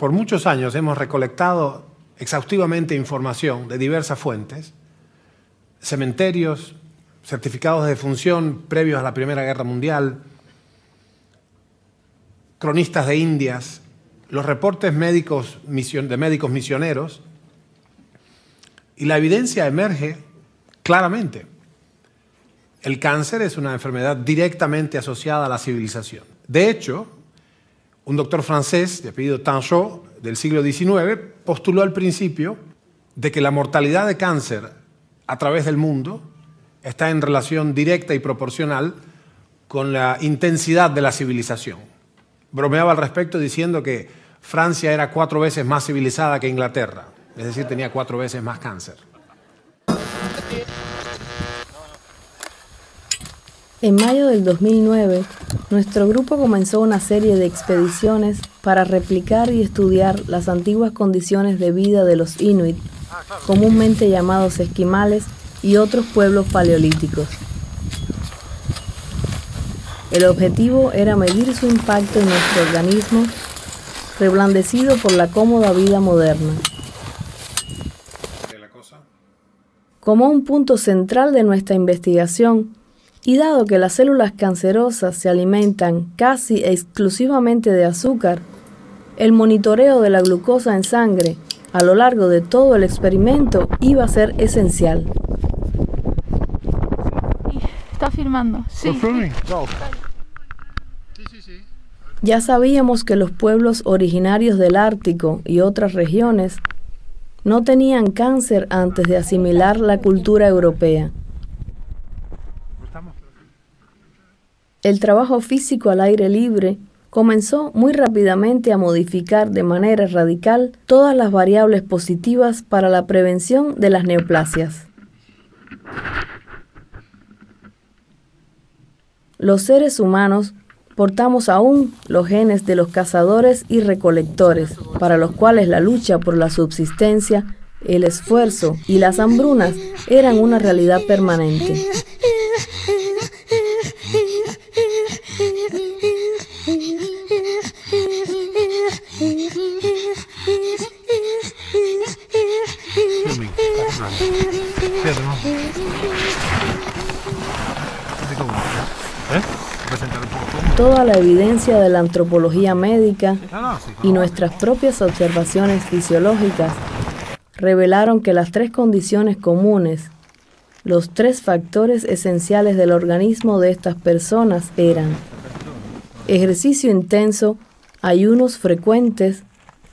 Por muchos años hemos recolectado exhaustivamente información de diversas fuentes, cementerios, certificados de defunción previos a la Primera Guerra Mundial, cronistas de Indias, los reportes médicos de médicos misioneros, y la evidencia emerge claramente. El cáncer es una enfermedad directamente asociada a la civilización. De hecho, un doctor francés de apellido Tanchot, del siglo XIX, postuló al principio de que la mortalidad de cáncer a través del mundo está en relación directa y proporcional con la intensidad de la civilización. Bromeaba al respecto diciendo que Francia era 4 veces más civilizada que Inglaterra, es decir, tenía 4 veces más cáncer. En mayo del 2009, nuestro grupo comenzó una serie de expediciones para replicar y estudiar las antiguas condiciones de vida de los Inuit, comúnmente llamados esquimales, y otros pueblos paleolíticos. El objetivo era medir su impacto en nuestro organismo, reblandecido por la cómoda vida moderna. Como un punto central de nuestra investigación, y dado que las células cancerosas se alimentan casi exclusivamente de azúcar, el monitoreo de la glucosa en sangre a lo largo de todo el experimento iba a ser esencial. Está filmando, sí. Ya sabíamos que los pueblos originarios del Ártico y otras regiones no tenían cáncer antes de asimilar la cultura europea. El trabajo físico al aire libre comenzó muy rápidamente a modificar de manera radical todas las variables positivas para la prevención de las neoplasias. Los seres humanos portamos aún los genes de los cazadores y recolectores, para los cuales la lucha por la subsistencia, el esfuerzo y las hambrunas eran una realidad permanente. Toda la evidencia de la antropología médica y nuestras propias observaciones fisiológicas revelaron que las 3 condiciones comunes, los 3 factores esenciales del organismo de estas personas eran ejercicio intenso, ayunos frecuentes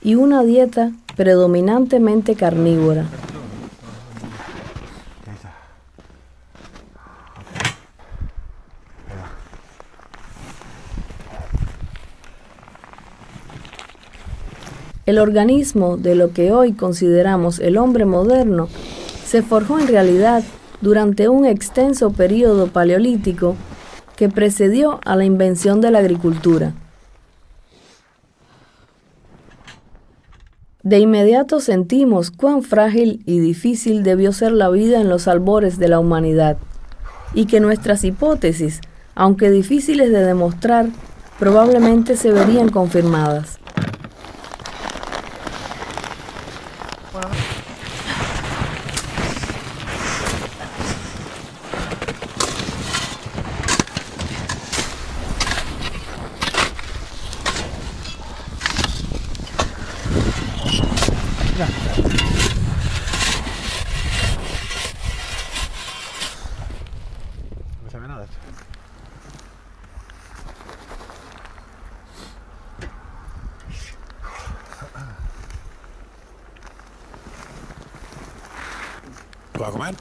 y una dieta predominantemente carnívora. El organismo de lo que hoy consideramos el hombre moderno se forjó en realidad durante un extenso período paleolítico que precedió a la invención de la agricultura. De inmediato sentimos cuán frágil y difícil debió ser la vida en los albores de la humanidad, y que nuestras hipótesis, aunque difíciles de demostrar, probablemente se verían confirmadas. No se ve nada. ¿Vas a comer?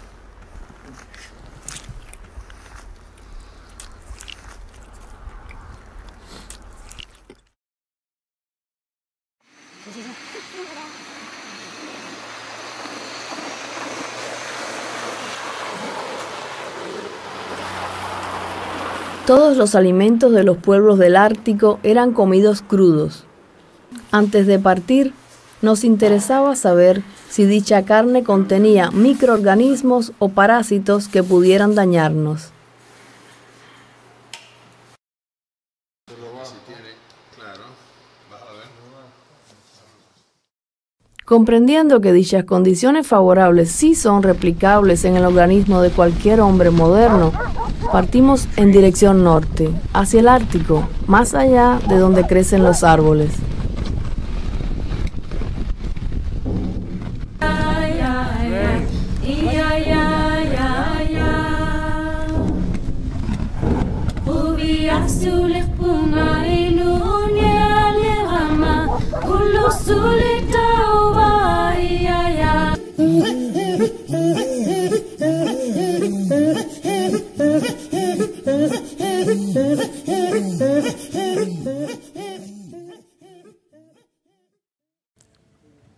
Todos los alimentos de los pueblos del Ártico eran comidos crudos. Antes de partir, nos interesaba saber si dicha carne contenía microorganismos o parásitos que pudieran dañarnos. Comprendiendo que dichas condiciones favorables sí son replicables en el organismo de cualquier hombre moderno, partimos en dirección norte, hacia el Ártico, más allá de donde crecen los árboles.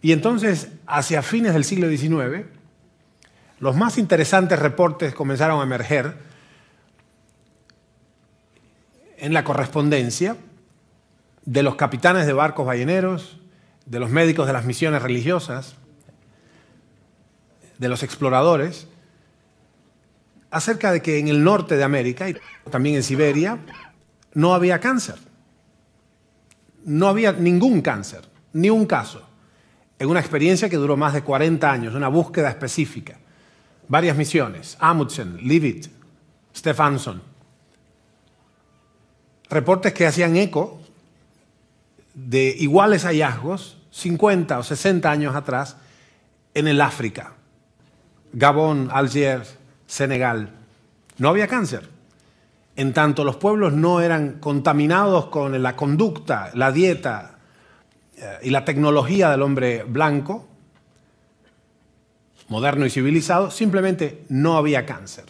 Y entonces, hacia fines del siglo XIX, los más interesantes reportes comenzaron a emerger en la correspondencia de los capitanes de barcos balleneros, de los médicos de las misiones religiosas, de los exploradores, acerca de que en el norte de América y también en Siberia no había cáncer. No había ningún cáncer, ni un caso. En una experiencia que duró más de 40 años, una búsqueda específica. Varias misiones, Amundsen, Leavitt, Stefansson. Reportes que hacían eco de iguales hallazgos 50 o 60 años atrás en el África. Gabón, Algers, Senegal. No había cáncer. En tanto los pueblos no eran contaminados con la conducta, la dieta y la tecnología del hombre blanco, moderno y civilizado, simplemente no había cáncer.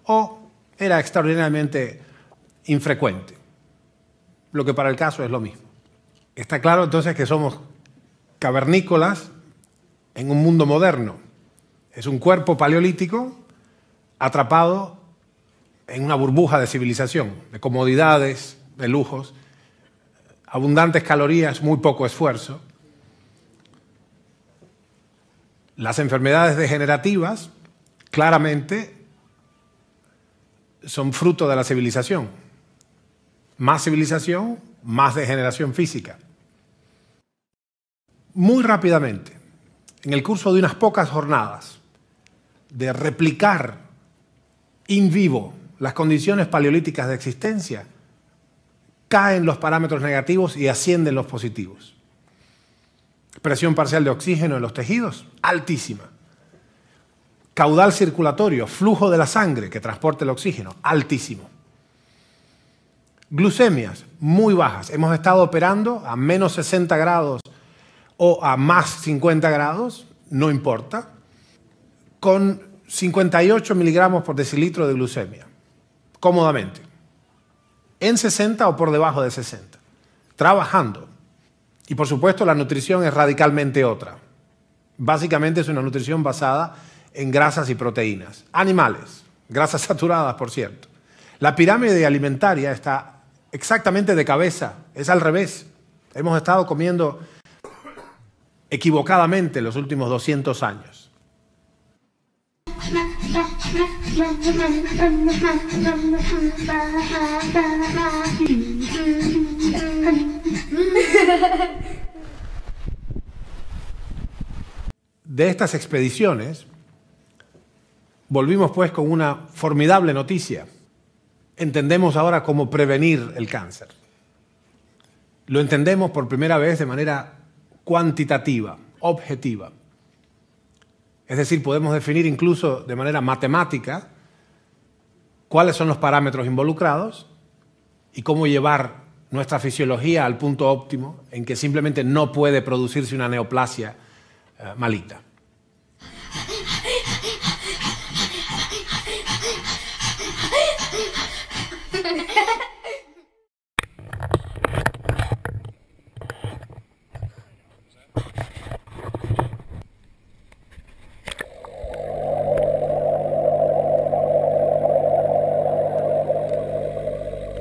O era extraordinariamente infrecuente. Lo que para el caso es lo mismo. Está claro entonces que somos cavernícolas en un mundo moderno. Es un cuerpo paleolítico atrapado en una burbuja de civilización, de comodidades, de lujos, abundantes calorías, muy poco esfuerzo. Las enfermedades degenerativas claramente son fruto de la civilización. Más civilización, más degeneración física. Muy rápidamente, en el curso de unas pocas jornadas, de replicar in vivo las condiciones paleolíticas de existencia, caen los parámetros negativos y ascienden los positivos. Presión parcial de oxígeno en los tejidos, altísima. Caudal circulatorio, flujo de la sangre que transporte el oxígeno, altísimo. Glucemias, muy bajas. Hemos estado operando a menos 60 grados o a más 50 grados, no importa, con 58 miligramos por decilitro de glucemia, cómodamente. En 60 o por debajo de 60, trabajando. Y por supuesto la nutrición es radicalmente otra. Básicamente es una nutrición basada en grasas y proteínas. Animales, grasas saturadas, por cierto. La pirámide alimentaria está exactamente de cabeza, es al revés. Hemos estado comiendo equivocadamente los últimos 200 años. De estas expediciones, volvimos pues con una formidable noticia. Entendemos ahora cómo prevenir el cáncer. Lo entendemos por primera vez de manera cuantitativa, objetiva. Es decir, podemos definir incluso de manera matemática cuáles son los parámetros involucrados y cómo llevar nuestra fisiología al punto óptimo en que simplemente no puede producirse una neoplasia maligna.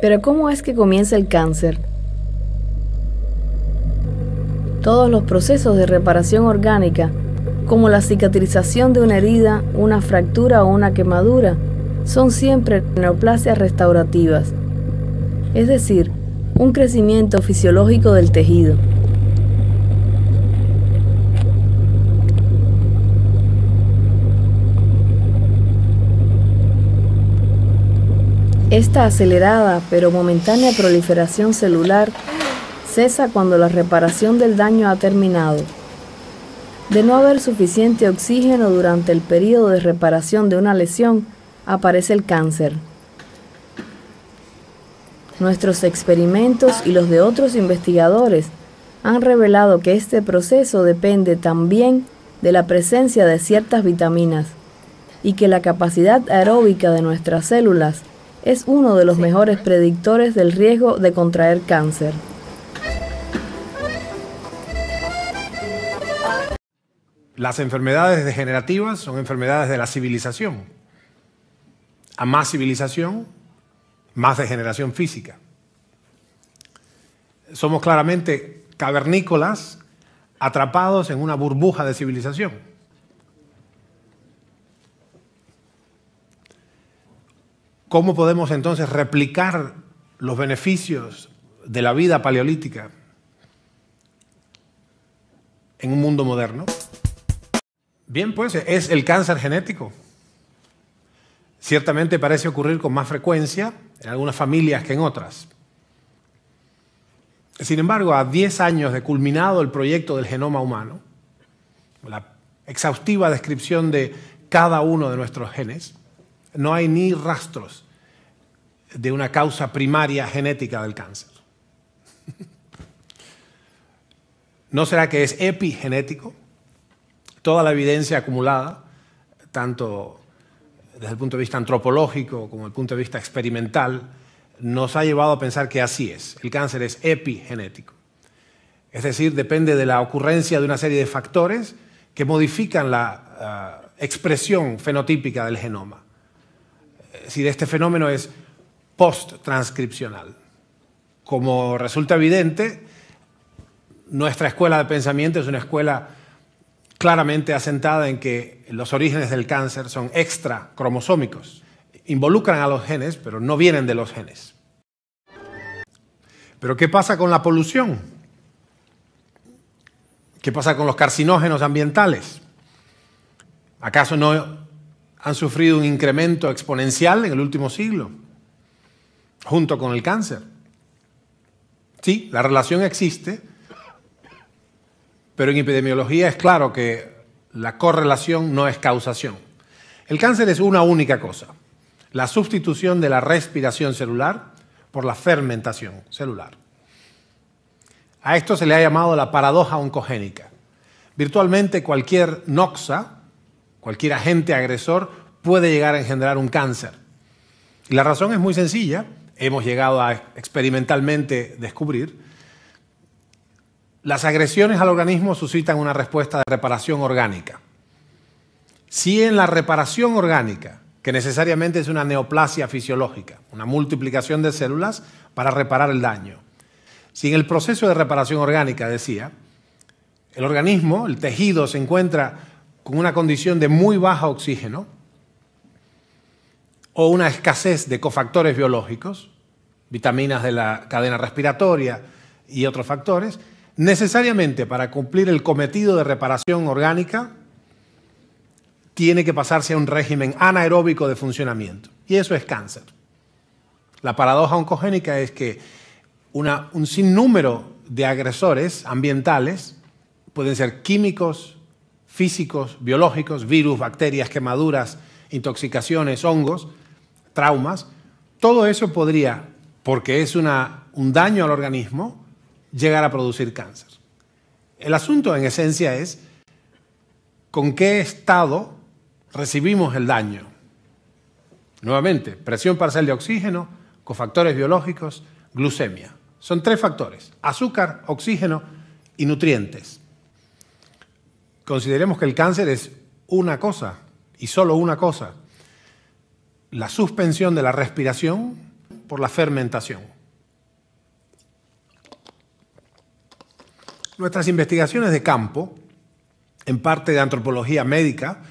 Pero ¿cómo es que comienza el cáncer? Todos los procesos de reparación orgánica, como la cicatrización de una herida, una fractura o una quemadura, son siempre neoplasias restaurativas, es decir, un crecimiento fisiológico del tejido. Esta acelerada pero momentánea proliferación celular cesa cuando la reparación del daño ha terminado. De no haber suficiente oxígeno durante el periodo de reparación de una lesión, aparece el cáncer. Nuestros experimentos y los de otros investigadores han revelado que este proceso depende también de la presencia de ciertas vitaminas y que la capacidad aeróbica de nuestras células es uno de los mejores predictores del riesgo de contraer cáncer. Las enfermedades degenerativas son enfermedades de la civilización. A más civilización, más degeneración física. Somos claramente cavernícolas atrapados en una burbuja de civilización. ¿Cómo podemos entonces replicar los beneficios de la vida paleolítica en un mundo moderno? Bien, pues es el cáncer genético. Ciertamente parece ocurrir con más frecuencia en algunas familias que en otras. Sin embargo, a 10 años de culminado el proyecto del genoma humano, la exhaustiva descripción de cada uno de nuestros genes, no hay ni rastros de una causa primaria genética del cáncer. ¿No será que es epigenético? Toda la evidencia acumulada, tanto desde el punto de vista antropológico como desde el punto de vista experimental, nos ha llevado a pensar que así es. El cáncer es epigenético. Es decir, depende de la ocurrencia de una serie de factores que modifican la expresión fenotípica del genoma. Es decir, este fenómeno es post-transcripcional. Como resulta evidente, nuestra escuela de pensamiento es una escuela claramente asentada en que los orígenes del cáncer son extracromosómicos. Involucran a los genes, pero no vienen de los genes. ¿Pero qué pasa con la polución? ¿Qué pasa con los carcinógenos ambientales? ¿Acaso no han sufrido un incremento exponencial en el último siglo, junto con el cáncer? Sí, la relación existe, pero en epidemiología es claro que la correlación no es causación. El cáncer es una única cosa, la sustitución de la respiración celular por la fermentación celular. A esto se le ha llamado la paradoja oncogénica. Virtualmente cualquier noxa, cualquier agente agresor, puede llegar a engendrar un cáncer. Y la razón es muy sencilla, hemos llegado a experimentalmente descubrir. Las agresiones al organismo suscitan una respuesta de reparación orgánica. Si en la reparación orgánica, que necesariamente es una neoplasia fisiológica, una multiplicación de células para reparar el daño, si en el proceso de reparación orgánica, decía, el organismo, el tejido, se encuentra con una condición de muy bajo oxígeno o una escasez de cofactores biológicos, vitaminas de la cadena respiratoria y otros factores, necesariamente para cumplir el cometido de reparación orgánica tiene que pasarse a un régimen anaeróbico de funcionamiento. Y eso es cáncer. La paradoja oncogénica es que un sinnúmero de agresores ambientales, pueden ser químicos, físicos, biológicos, virus, bacterias, quemaduras, intoxicaciones, hongos, traumas, todo eso podría, porque es un daño al organismo, llegar a producir cáncer. El asunto en esencia es con qué estado recibimos el daño. Nuevamente, presión parcial de oxígeno, cofactores biológicos, glucemia. Son 3 factores: azúcar, oxígeno y nutrientes. Consideremos que el cáncer es una cosa y solo una cosa: la suspensión de la respiración por la fermentación. Nuestras investigaciones de campo, en parte de antropología médica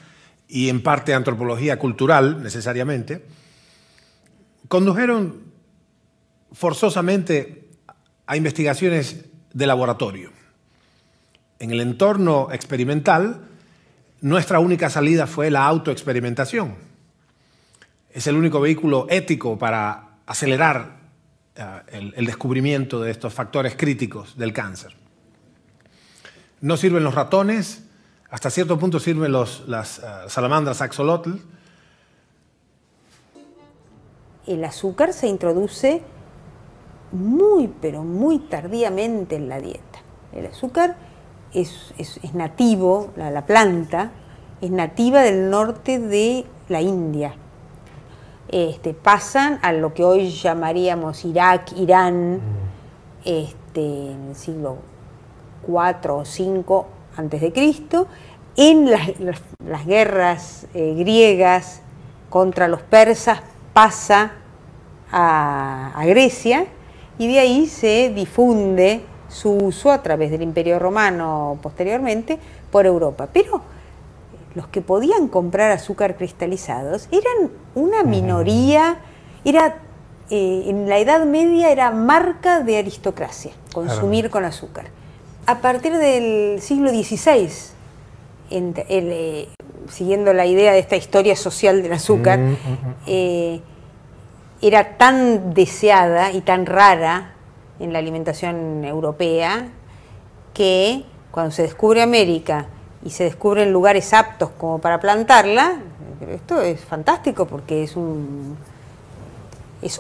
y en parte de antropología cultural, necesariamente, condujeron forzosamente a investigaciones de laboratorio. En el entorno experimental, nuestra única salida fue la autoexperimentación. Es el único vehículo ético para acelerar el descubrimiento de estos factores críticos del cáncer. No sirven los ratones, hasta cierto punto sirven las salamandras axolotl. El azúcar se introduce muy, pero muy tardíamente en la dieta. El azúcar es nativo, la planta es nativa del norte de la India. Pasan a lo que hoy llamaríamos Irak, Irán, en el siglo IV o V antes de Cristo, en las guerras griegas contra los persas pasa a Grecia y de ahí se difunde su uso a través del Imperio Romano posteriormente por Europa. Pero los que podían comprar azúcar cristalizados eran una minoría, en la Edad Media era marca de aristocracia, consumir con azúcar. A partir del siglo XVI, siguiendo la idea de esta historia social del azúcar, era tan deseada y tan rara en la alimentación europea que cuando se descubre América y se descubren lugares aptos como para plantarla, esto es fantástico porque es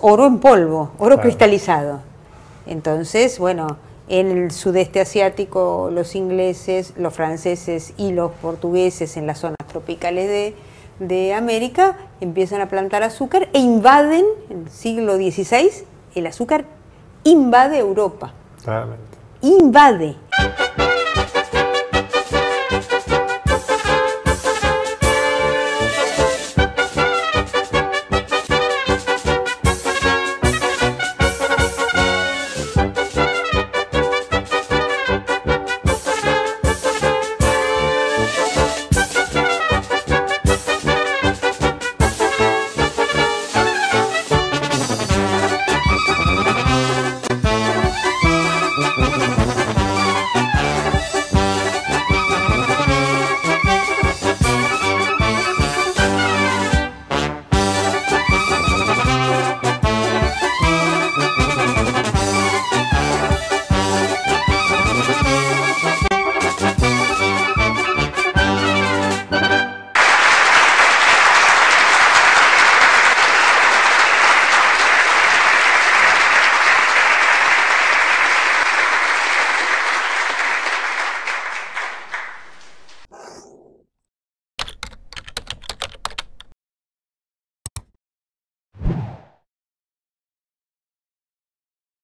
oro en polvo, oro cristalizado. Entonces, bueno, en el sudeste asiático los ingleses, los franceses y los portugueses en las zonas tropicales de América empiezan a plantar azúcar e invaden, en el siglo XVI, el azúcar invade Europa. Claramente. Invade.